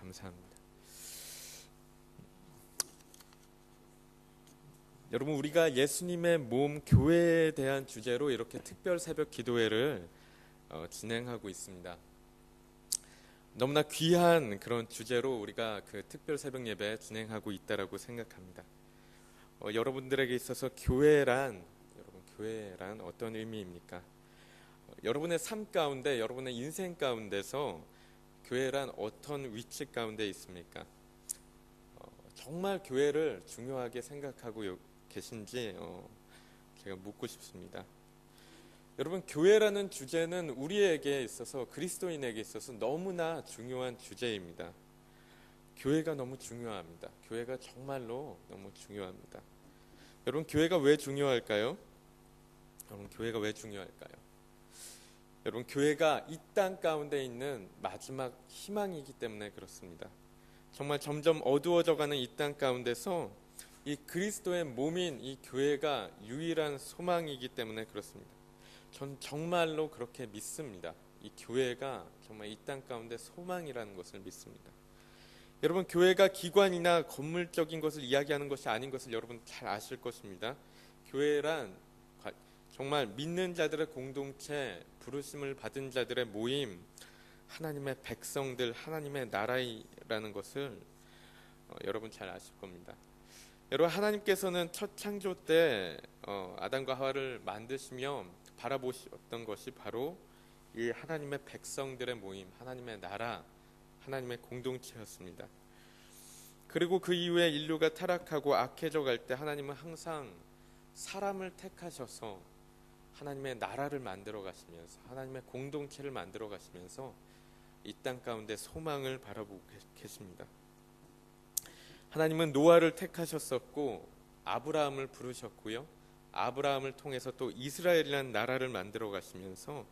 감사합니다. 여러분, 우리가 예수님의 몸 교회에 대한 주제로 이렇게 특별 새벽 기도회를 진행하고 있습니다. 너무나 귀한 그런 주제로 우리가 그 특별 새벽 예배 진행하고 있다라고 생각합니다. 여러분들에게 있어서 교회란 어떤 의미입니까? 여러분의 삶 가운데, 여러분의 인생 가운데서 교회란 어떤 위치 가운데 있습니까? 정말 교회를 중요하게 생각하고 계신지 제가 묻고 싶습니다. 여러분, 교회라는 주제는 우리에게 있어서, 그리스도인에게 있어서 너무나 중요한 주제입니다. 교회가 너무 중요합니다. 교회가 정말로 너무 중요합니다. 여러분, 교회가 왜 중요할까요? 여러분, 교회가 왜 중요할까요? 여러분, 교회가 이 땅 가운데 있는 마지막 희망이기 때문에 그렇습니다. 정말 점점 어두워져가는 이 땅 가운데서 이 그리스도의 몸인 이 교회가 유일한 소망이기 때문에 그렇습니다. 전 정말로 그렇게 믿습니다. 이 교회가 정말 이 땅 가운데 소망이라는 것을 믿습니다. 여러분, 교회가 기관이나 건물적인 것을 이야기하는 것이 아닌 것을 여러분 잘 아실 것입니다. 교회란 정말 믿는 자들의 공동체, 부르심을 받은 자들의 모임, 하나님의 백성들, 하나님의 나라라는 것을 여러분 잘 아실 겁니다. 여러분, 하나님께서는 첫 창조 때 아담과 하와를 만드시며 바라보셨던 것이 바로 이 하나님의 백성들의 모임, 하나님의 나라, 하나님의 공동체였습니다. 그리고 그 이후에 인류가 타락하고 악해져 갈 때 하나님은 항상 사람을 택하셔서 하나님의 나라를 만들어 가시면서, 하나님의 공동체를 만들어 가시면서 이 땅 가운데 소망을 바라보고 계십니다. 하나님은 노아를 택하셨었고 아브라함을 부르셨고요, 아브라함을 통해서 또 이스라엘이라는 나라를 만들어 가시면서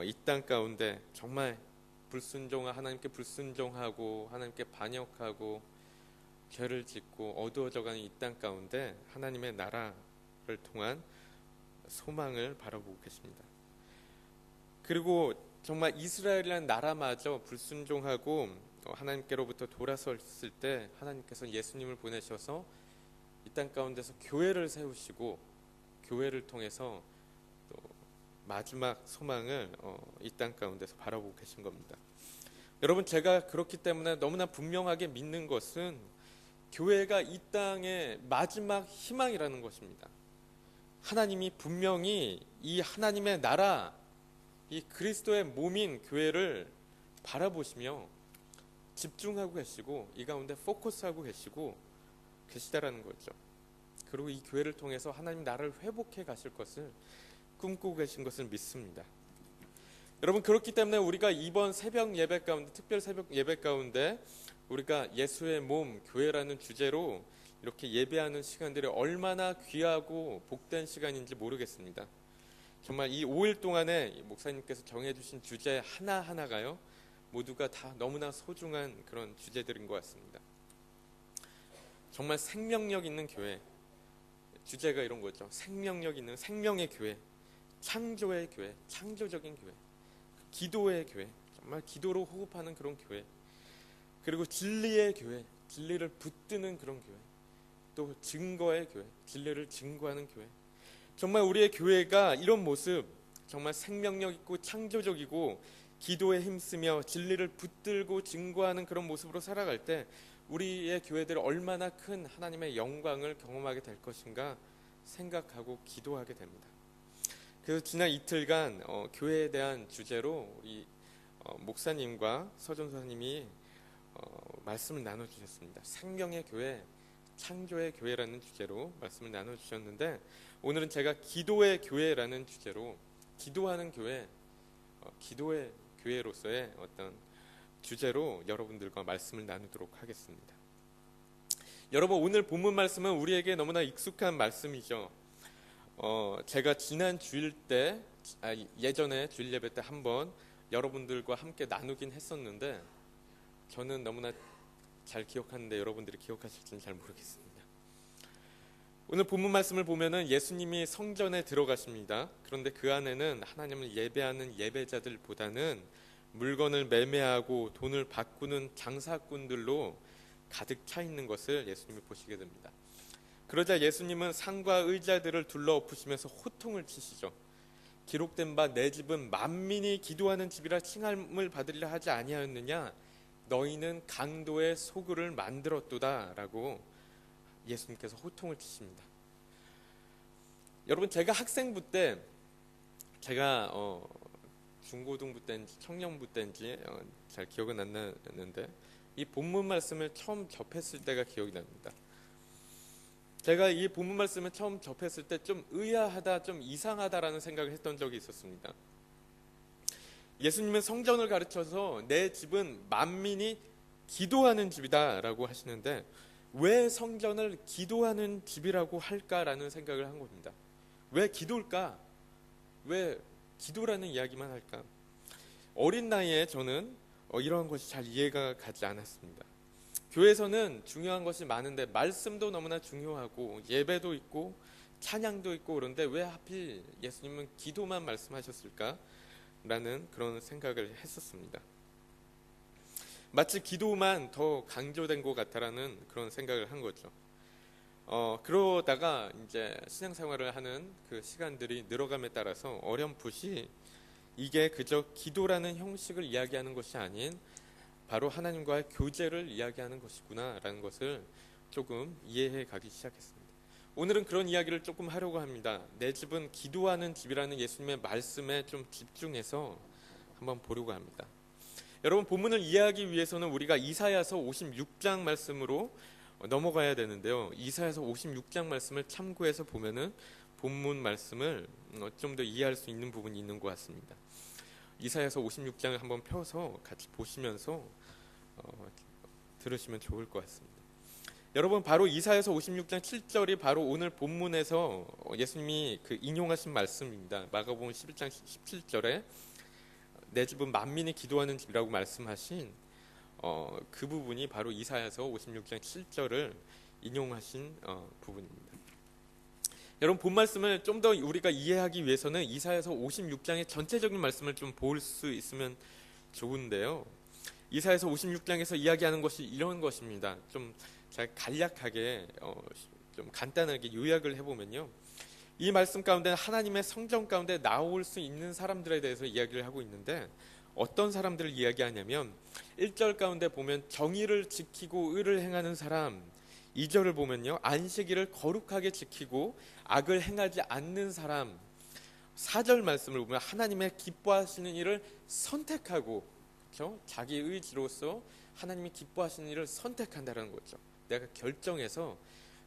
이 땅 가운데 정말 하나님께 불순종하고 하나님께 반역하고 죄를 짓고 어두워져가는 이 땅 가운데 하나님의 나라를 통한 소망을 바라보고 계십니다. 그리고 정말 이스라엘이라는 나라마저 불순종하고 하나님께로부터 돌아섰을 때 하나님께서 예수님을 보내셔서 이 땅 가운데서 교회를 세우시고 교회를 통해서 또 마지막 소망을 이 땅 가운데서 바라보고 계신 겁니다. 여러분, 제가 그렇기 때문에 너무나 분명하게 믿는 것은 교회가 이 땅의 마지막 희망이라는 것입니다. 하나님이 분명히 이 하나님의 나라, 이 그리스도의 몸인 교회를 바라보시며 집중하고 계시고 이 가운데 포커스하고 계시다라는 거죠. 그리고 이 교회를 통해서 하나님 나라를 회복해 가실 것을 꿈꾸고 계신 것을 믿습니다. 여러분, 그렇기 때문에 우리가 이번 새벽 예배 가운데, 특별 새벽 예배 가운데 우리가 예수의 몸 교회라는 주제로 이렇게 예배하는 시간들이 얼마나 귀하고 복된 시간인지 모르겠습니다. 정말 이 5일 동안에 목사님께서 정해주신 주제 하나하나가요, 모두가 다 너무나 소중한 그런 주제들인 것 같습니다. 정말 생명력 있는 교회, 주제가 이런 거죠. 생명력 있는 생명의 교회, 창조의 교회, 창조적인 교회, 기도의 교회, 정말 기도로 호흡하는 그런 교회, 그리고 진리의 교회, 진리를 붙드는 그런 교회, 또 증거의 교회, 진리를 증거하는 교회. 정말 우리의 교회가 이런 모습, 정말 생명력 있고 창조적이고 기도에 힘쓰며 진리를 붙들고 증거하는 그런 모습으로 살아갈 때 우리의 교회들이 얼마나 큰 하나님의 영광을 경험하게 될 것인가 생각하고 기도하게 됩니다. 그래서 지난 이틀간 교회에 대한 주제로 우리 목사님과 서전사님이 말씀을 나눠주셨습니다. 생명의 교회, 창조의 교회라는 주제로 말씀을 나눠주셨는데, 오늘은 제가 기도의 교회라는 주제로 기도하는 교회, 기도의 교회로서의 어떤 주제로 여러분들과 말씀을 나누도록 하겠습니다. 여러분, 오늘 본문 말씀은 우리에게 너무나 익숙한 말씀이죠. 제가 지난 주일 때, 예전에 주일 예배 때 한번 여러분들과 함께 나누긴 했었는데 저는 너무나 잘 기억하는데 여러분들이 기억하실지는 잘 모르겠습니다. 오늘 본문 말씀을 보면은 예수님이 성전에 들어가십니다. 그런데 그 안에는 하나님을 예배하는 예배자들보다는 물건을 매매하고 돈을 바꾸는 장사꾼들로 가득 차 있는 것을 예수님이 보시게 됩니다. 그러자 예수님은 상과 의자들을 둘러엎으시면서 호통을 치시죠. 기록된 바 내 집은 만민이 기도하는 집이라 칭함을 받으리라 하지 아니하였느냐? 너희는 강도의 소굴을 만들었도다 라고 예수님께서 호통을 치십니다. 여러분, 제가 학생부 때, 제가 중고등부 때인지 청년부 때인지 잘 기억은 안 나는데 이 본문 말씀을 처음 접했을 때가 기억이 납니다. 제가 이 본문 말씀을 처음 접했을 때 좀 의아하다, 좀 이상하다라는 생각을 했던 적이 있었습니다. 예수님은 성전을 가르쳐서 내 집은 만민이 기도하는 집이다 라고 하시는데 왜 성전을 기도하는 집이라고 할까라는 생각을 한 겁니다. 왜 기도일까? 왜 기도라는 이야기만 할까? 어린 나이에 저는 이러한 것이 잘 이해가 가지 않았습니다. 교회에서는 중요한 것이 많은데 말씀도 너무나 중요하고 예배도 있고 찬양도 있고 그런데 왜 하필 예수님은 기도만 말씀하셨을까? 라는 그런 생각을 했었습니다. 마치 기도만 더 강조된 것 같다라는 그런 생각을 한 거죠. 그러다가 이제 신앙생활을 하는 그 시간들이 늘어감에 따라서 어렴풋이 이게 그저 기도라는 형식을 이야기하는 것이 아닌 바로 하나님과의 교제를 이야기하는 것이구나라는 것을 조금 이해해 가기 시작했습니다. 오늘은 그런 이야기를 조금 하려고 합니다. 내 집은 기도하는 집이라는 예수님의 말씀에 좀 집중해서 한번 보려고 합니다. 여러분, 본문을 이해하기 위해서는 우리가 이사야서 56장 말씀으로 넘어가야 되는데요. 이사야서 56장 말씀을 참고해서 보면은 본문 말씀을 좀 더 이해할 수 있는 부분이 있는 것 같습니다. 이사야서 56장을 한번 펴서 같이 보시면서 들으시면 좋을 것 같습니다. 여러분, 바로 이사야서 56장 7절이 바로 오늘 본문에서 예수님이 그 인용하신 말씀입니다. 마가복음 11장 17절에 내 집은 만민이 기도하는 집이라고 말씀하신 그 부분이 바로 이사야서 56장 7절을 인용하신 부분입니다. 여러분, 본 말씀을 좀 더 우리가 이해하기 위해서는 이사야서 56장의 전체적인 말씀을 좀 볼 수 있으면 좋은데요. 이사야서 56장에서 이야기하는 것이 이런 것입니다. 좀 잘 간략하게 좀 간단하게 요약을 해보면요. 이 말씀 가운데 하나님의 성전 가운데 나올 수 있는 사람들에 대해서 이야기를 하고 있는데 어떤 사람들을 이야기하냐면 1절 가운데 보면 정의를 지키고 의를 행하는 사람, 2절을 보면요 안식일을 거룩하게 지키고 악을 행하지 않는 사람, 4절 말씀을 보면 하나님의 기뻐하시는 일을 선택하고, 그렇죠? 자기 의지로서 하나님이 기뻐하시는 일을 선택한다는 거죠. 내가 결정해서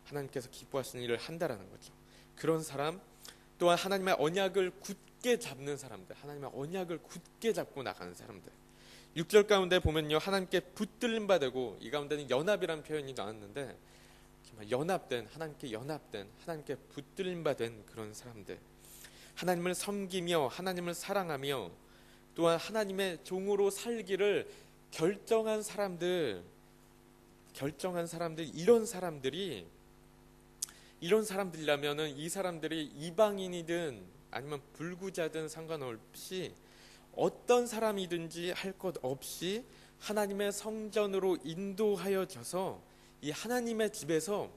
하나님께서 기뻐하시는 일을 한다라는 거죠. 그런 사람, 또한 하나님의 언약을 굳게 잡는 사람들, 하나님의 언약을 굳게 잡고 나가는 사람들. 6절 가운데 보면요 하나님께 붙들림 받고, 이 가운데는 연합이라는 표현이 나왔는데 연합된, 하나님께 연합된, 하나님께 붙들림 받은 그런 사람들, 하나님을 섬기며 하나님을 사랑하며 또한 하나님의 종으로 살기를 결정한 사람들, 이런 사람들이라면은 이 사람들이 이방인이든 아니면 불구자든 상관없이 어떤 사람이든지 할 것 없이 하나님의 성전으로 인도하여져서 이 하나님의 집에서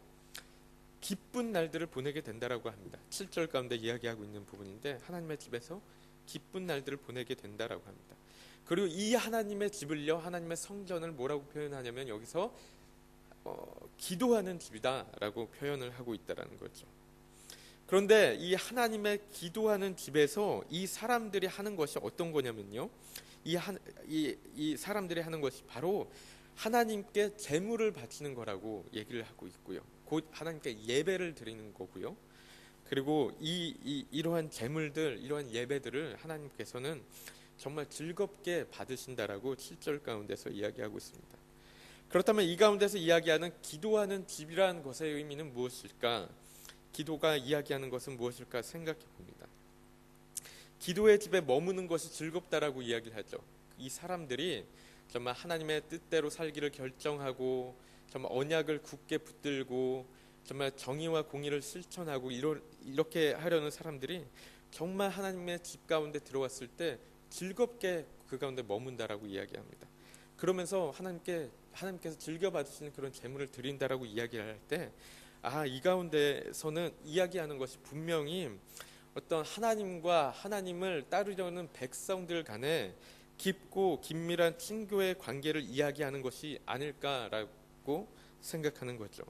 기쁜 날들을 보내게 된다라고 합니다. 7절 가운데 이야기하고 있는 부분인데 하나님의 집에서 기쁜 날들을 보내게 된다라고 합니다. 그리고 이 하나님의 집을요, 하나님의 성전을 뭐라고 표현하냐면 여기서 기도하는 집이다라고 표현을 하고 있다라는 거죠. 그런데 이 하나님의 기도하는 집에서 이 사람들이 하는 것이 어떤 거냐면요, 이 사람들이 하는 것이 바로 하나님께 제물을 바치는 거라고 얘기를 하고 있고요. 곧 하나님께 예배를 드리는 거고요. 그리고 이러한 제물들, 이러한 예배들을 하나님께서는 정말 즐겁게 받으신다라고 7절 가운데서 이야기하고 있습니다. 그렇다면 이 가운데서 이야기하는 기도하는 집이라는 것의 의미는 무엇일까? 기도가 이야기하는 것은 무엇일까 생각해 봅니다. 기도의 집에 머무는 것이 즐겁다라고 이야기를 하죠. 이 사람들이 정말 하나님의 뜻대로 살기를 결정하고 정말 언약을 굳게 붙들고 정말 정의와 공의를 실천하고 이렇게 하려는 사람들이 정말 하나님의 집 가운데 들어왔을 때 즐겁게 그 가운데 머문다라고 이야기합니다. 그러면서 하나님께서 즐겨 받으시는 그런 제물을 드린다라고 이야기할 때, 이 가운데서는 이야기하는 것이 분명히 어떤 하나님과 하나님을 따르려는 백성들 간에 깊고 긴밀한 친교의 관계를 이야기하는 것이 아닐까라고 생각하는 거죠.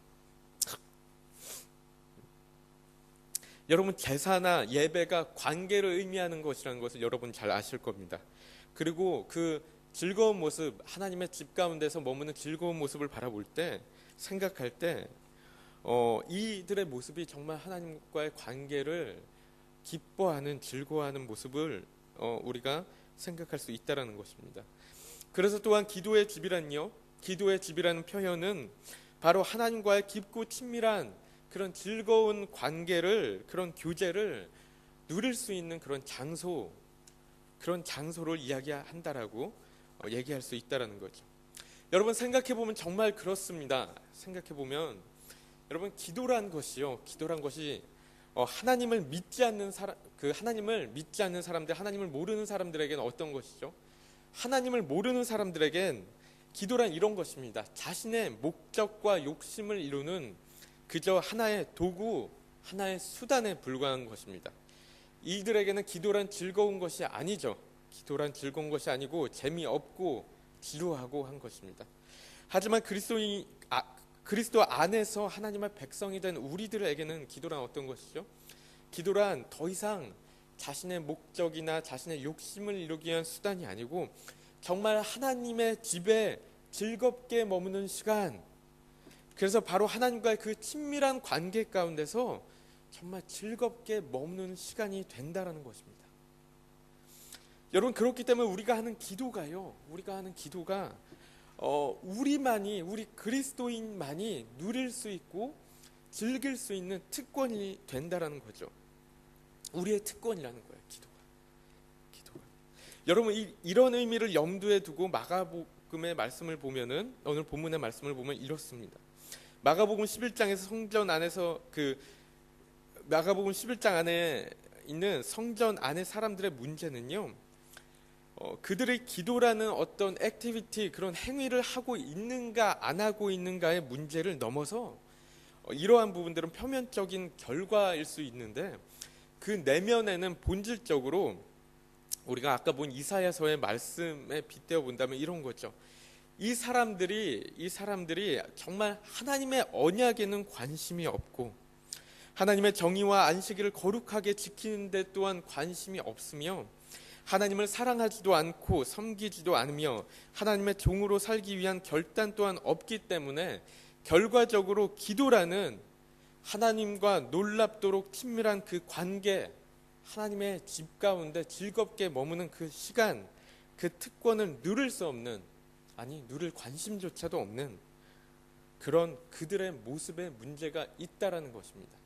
여러분, 제사나 예배가 관계를 의미하는 것이라는 것을 여러분 잘 아실 겁니다. 그리고 그 즐거운 모습, 하나님의 집 가운데서 머무는 즐거운 모습을 바라볼 때, 생각할 때 이들의 모습이 정말 하나님과의 관계를 기뻐하는, 즐거워하는 모습을 우리가 생각할 수 있다는 것입니다. 그래서 또한 기도의 집이라는 표현은 바로 하나님과의 깊고 친밀한 그런 즐거운 관계를, 그런 교제를 누릴 수 있는 그런 장소를 이야기한다라고 얘기할 수 있다라는 거죠. 여러분, 생각해 보면 정말 그렇습니다. 생각해 보면 여러분, 기도란 것이 하나님을 믿지 않는 사람들, 하나님을 모르는 사람들에게는 어떤 것이죠? 하나님을 모르는 사람들에겐 기도란 이런 것입니다. 자신의 목적과 욕심을 이루는 그저 하나의 도구, 하나의 수단에 불과한 것입니다. 이들에게는 기도란 즐거운 것이 아니죠. 기도란 즐거운 것이 아니고 재미없고 지루하고 한 것입니다. 하지만 그리스도 안에서 하나님의 백성이 된 우리들에게는 기도란 어떤 것이죠? 기도란 더 이상 자신의 목적이나 자신의 욕심을 이루기 위한 수단이 아니고 정말 하나님의 집에 즐겁게 머무는 시간, 그래서 바로 하나님과의 그 친밀한 관계 가운데서 정말 즐겁게 머무는 시간이 된다라는 것입니다. 여러분, 그렇기 때문에 우리가 하는 기도가 우리 그리스도인만이 누릴 수 있고 즐길 수 있는 특권이 된다라는 거죠. 우리의 특권이라는 거예요, 기도가. 여러분, 이런 의미를 염두에 두고 마가복음의 말씀을 보면은, 오늘 본문의 말씀을 보면 이렇습니다. 마가복음 11장에서 마가복음 11장 안에 있는 성전 안의 사람들의 문제는요, 그들의 기도라는 어떤 액티비티, 그런 행위를 하고 있는가 안 하고 있는가의 문제를 넘어서 이러한 부분들은 표면적인 결과일 수 있는데, 그 내면에는 본질적으로 우리가 아까 본 이사야서의 말씀에 빗대어 본다면 이런 거죠. 이 사람들이 정말 하나님의 언약에는 관심이 없고 하나님의 정의와 안식일을 거룩하게 지키는 데 또한 관심이 없으며 하나님을 사랑하지도 않고 섬기지도 않으며 하나님의 종으로 살기 위한 결단 또한 없기 때문에 결과적으로 기도라는 하나님과 놀랍도록 친밀한 그 관계, 하나님의 집 가운데 즐겁게 머무는 그 시간, 그 특권을 누릴 수 없는, 누릴 관심조차도 없는 그런 그들의 모습에 문제가 있다라는 것입니다.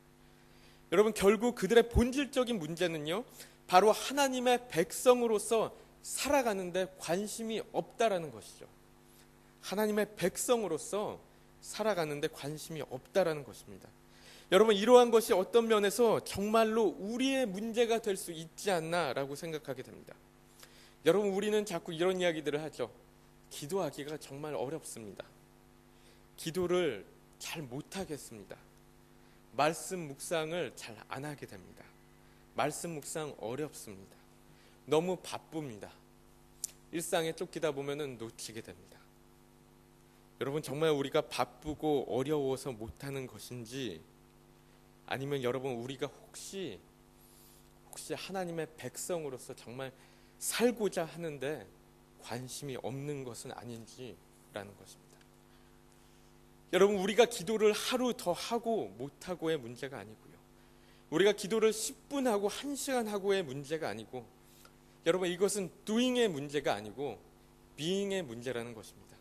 여러분, 결국 그들의 본질적인 문제는요, 바로 하나님의 백성으로서 살아가는데 관심이 없다라는 것이죠. 하나님의 백성으로서 살아가는데 관심이 없다라는 것입니다. 여러분, 이러한 것이 어떤 면에서 정말로 우리의 문제가 될 수 있지 않나라고 생각하게 됩니다. 여러분, 우리는 자꾸 이런 이야기들을 하죠. 기도하기가 정말 어렵습니다. 기도를 잘 못하겠습니다. 말씀 묵상을 잘 안 하게 됩니다. 말씀 묵상 어렵습니다. 너무 바쁩니다. 일상에 쫓기다 보면 놓치게 됩니다. 여러분, 정말 우리가 바쁘고 어려워서 못하는 것인지, 아니면 여러분, 우리가 혹시 하나님의 백성으로서 정말 살고자 하는데 관심이 없는 것은 아닌지라는 것입니다. 여러분, 우리가 기도를 하루 더 하고 못하고의 문제가 아니고요, 우리가 기도를 10분 하고 1시간 하고의 문제가 아니고, 여러분, 이것은 doing의 문제가 아니고 being의 문제라는 것입니다.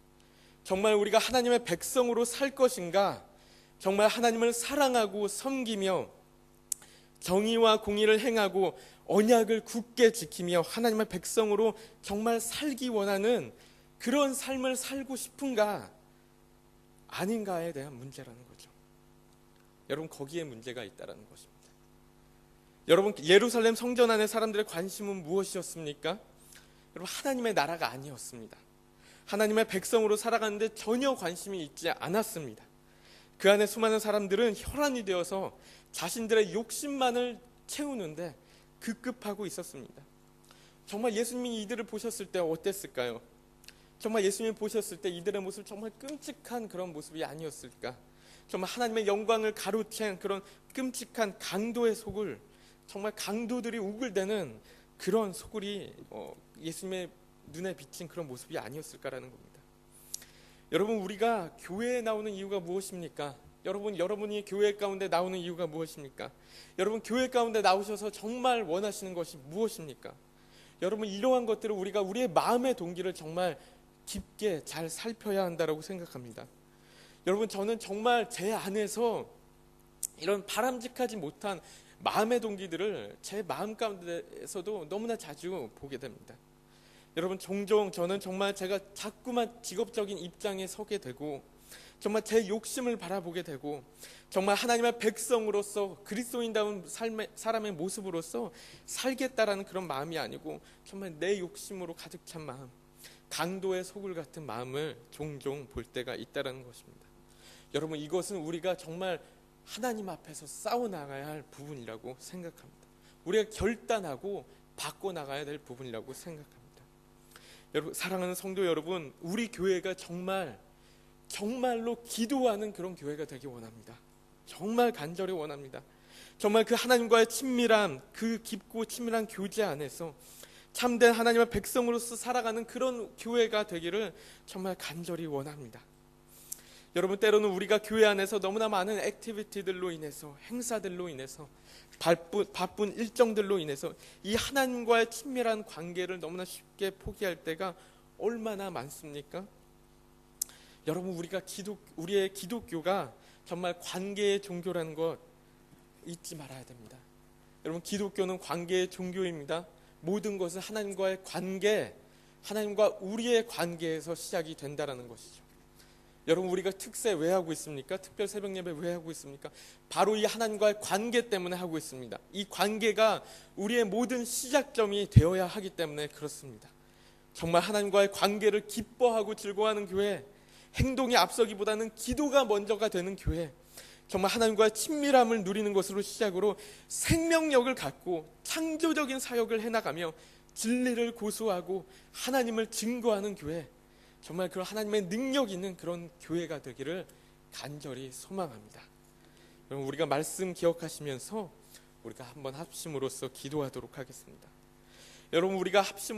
정말 우리가 하나님의 백성으로 살 것인가, 정말 하나님을 사랑하고 섬기며 정의와 공의를 행하고 언약을 굳게 지키며 하나님의 백성으로 정말 살기 원하는 그런 삶을 살고 싶은가 아닌가에 대한 문제라는 거죠. 여러분, 거기에 문제가 있다는 것입니다. 여러분, 예루살렘 성전 안의 사람들의 관심은 무엇이었습니까? 여러분, 하나님의 나라가 아니었습니다. 하나님의 백성으로 살아가는데 전혀 관심이 있지 않았습니다. 그 안에 수많은 사람들은 혈안이 되어서 자신들의 욕심만을 채우는데 급급하고 있었습니다. 정말 예수님이 이들을 보셨을 때 어땠을까요? 정말 예수님이 보셨을 때 이들의 모습 정말 끔찍한 그런 모습이 아니었을까? 정말 하나님의 영광을 가로챈 그런 끔찍한 강도의 속을, 정말 강도들이 우글대는 그런 소굴이 예수님의 눈에 비친 그런 모습이 아니었을까라는 겁니다. 여러분, 우리가 교회에 나오는 이유가 무엇입니까? 여러분이 교회 가운데 나오는 이유가 무엇입니까? 여러분, 교회 가운데 나오셔서 정말 원하시는 것이 무엇입니까? 여러분, 이러한 것들을 우리가 우리의 마음의 동기를 정말 깊게 잘 살펴야 한다고 생각합니다. 여러분, 저는 정말 제 안에서 이런 바람직하지 못한 마음의 동기들을 제 마음 가운데에서도 너무나 자주 보게 됩니다. 여러분, 종종 저는 정말 제가 자꾸만 직업적인 입장에 서게 되고, 정말 제 욕심을 바라보게 되고, 정말 하나님의 백성으로서 그리스도인다운 사람의 모습으로서 살겠다라는 그런 마음이 아니고 정말 내 욕심으로 가득 찬 마음, 강도의 소굴 같은 마음을 종종 볼 때가 있다는 것입니다. 여러분, 이것은 우리가 정말 하나님 앞에서 싸워나가야 할 부분이라고 생각합니다. 우리가 결단하고 바꿔나가야 될 부분이라고 생각합니다. 여러분, 사랑하는 성도 여러분, 우리 교회가 정말로 기도하는 그런 교회가 되기 원합니다. 정말 간절히 원합니다. 정말 그 하나님과의 친밀한, 그 깊고 친밀한 교제 안에서 참된 하나님의 백성으로서 살아가는 그런 교회가 되기를 정말 간절히 원합니다. 여러분, 때로는 우리가 교회 안에서 너무나 많은 액티비티들로 인해서, 행사들로 인해서, 바쁜 일정들로 인해서 이 하나님과의 친밀한 관계를 너무나 쉽게 포기할 때가 얼마나 많습니까? 여러분, 우리의 기독교가 정말 관계의 종교라는 것 잊지 말아야 됩니다. 여러분, 기독교는 관계의 종교입니다. 모든 것은 하나님과의 관계, 하나님과 우리의 관계에서 시작이 된다는 것이죠. 여러분, 우리가 특세 왜 하고 있습니까? 특별 새벽 예배 왜 하고 있습니까? 바로 이 하나님과의 관계 때문에 하고 있습니다. 이 관계가 우리의 모든 시작점이 되어야 하기 때문에 그렇습니다. 정말 하나님과의 관계를 기뻐하고 즐거워하는 교회, 행동이 앞서기보다는 기도가 먼저가 되는 교회, 정말 하나님과의 친밀함을 누리는 것으로 시작으로 생명력을 갖고 창조적인 사역을 해나가며 진리를 고수하고 하나님을 증거하는 교회, 정말 그런 하나님의 능력 있는 그런 교회가 되기를 간절히 소망합니다. 여러분, 우리가 말씀 기억하시면서 우리가 한번 합심으로써 기도하도록 하겠습니다. 여러분, 우리가 합심으로